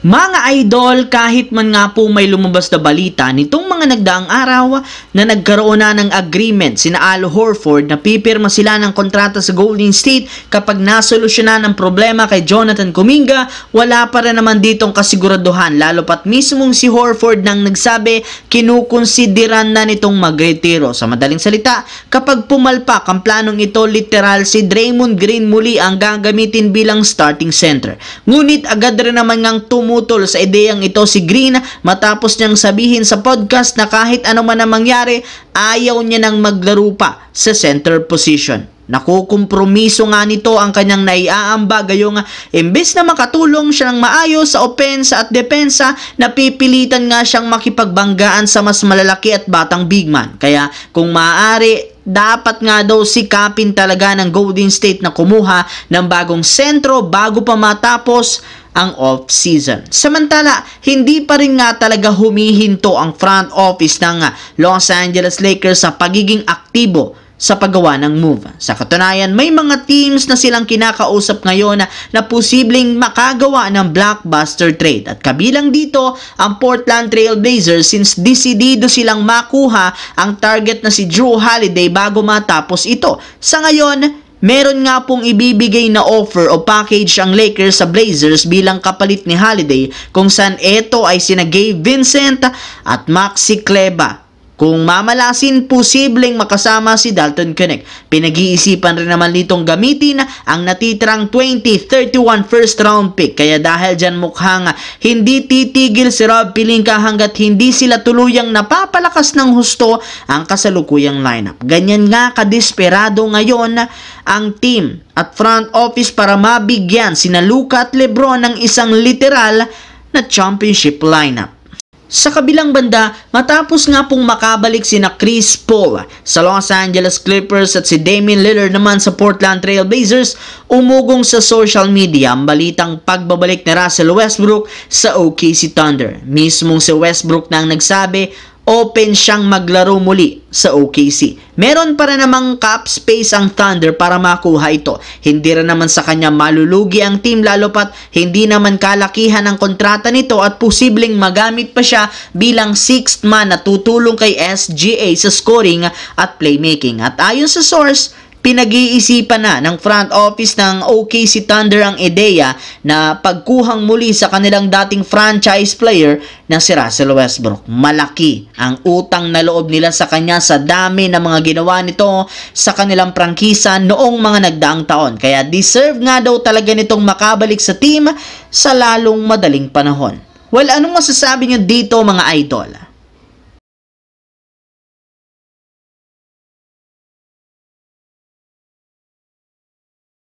Mga idol, kahit man nga po may lumabas na balita nitong mga nagdaang araw na nagkaroon na ng agreement sina Al Horford na pipirma sila ng kontrata sa Golden State kapag nasolusyonan ang problema kay Jonathan Kuminga, wala pa rin naman ditong kasiguraduhan, lalo pat mismong si Horford nang nagsabi kinukonsideran na nitong magretiro. Sa madaling salita, kapag pumalpak ang planong ito, literal si Draymond Green muli ang gagamitin bilang starting center. Ngunit agad rin naman ngang tumutol sa ideyang ito si Green matapos niyang sabihin sa podcast na kahit ano man ang mangyari, ayaw niya nang maglaro pa sa center position. Nakukompromiso nga nito ang kanyang naiaamba, gayong imbes na makatulong siya ng maayos sa opensa at depensa, napipilitan nga siyang makipagbanggaan sa mas malalaki at batang big man. Kaya kung maaari, dapat nga daw sikapin talaga ng Golden State na kumuha ng bagong sentro bago pa matapos ang off-season. Samantala, hindi pa rin nga talaga humihinto ang front office ng Los Angeles Lakers sa pagiging aktibo sa paggawa ng move. Sa katunayan, may mga teams na silang kinakausap ngayon na posibleng makagawa ng blockbuster trade. At kabilang dito ang Portland Trail Blazers since desidido silang makuha ang target na si Jrue Holiday bago matapos ito. Sa ngayon, meron nga pong ibibigay na offer o package ang Lakers sa Blazers bilang kapalit ni Holiday, kung saan ito ay sina Gabe Vincent at Maxi Kleber. Kung mamalasin, posibleng makasama si Dalton Knecht. Pinag-iisipan rin naman nitong gamitin ang natitirang 2031 first round pick. Kaya dahil dyan mukhang hindi titigil si Rob Pelinka hanggat hindi sila tuluyang napapalakas ng husto ang kasalukuyang lineup. Ganyan nga kadesperado ngayon ang team at front office para mabigyan sina Luka at LeBron ng isang literal na championship lineup. Sa kabilang banda, matapos nga pong makabalik sina Chris Paul sa Los Angeles Clippers at si Damian Lillard naman sa Portland Trail Blazers, umugong sa social media ang balitang pagbabalik ni Russell Westbrook sa OKC Thunder. Mismong si Westbrook na ang nagsabi open siyang maglaro muli sa OKC. Meron pa rin namang cap space ang Thunder para makuha ito. Hindi rin naman sa kanya malulugi ang team, lalo pat hindi naman kalakihan ang kontrata nito at posibleng magamit pa siya bilang sixth man na tutulong kay SGA sa scoring at playmaking. At ayon sa source, pinag-iisipan na ng front office ng OKC Thunder ang ideya na pagkuhang muli sa kanilang dating franchise player na si Russell Westbrook. Malaki ang utang na loob nila sa kanya sa dami ng mga ginawa nito sa kanilang prangkisa noong mga nagdaang taon. Kaya deserve nga daw talaga nitong makabalik sa team sa lalong madaling panahon. Well, anong masasabi nyo dito mga idol?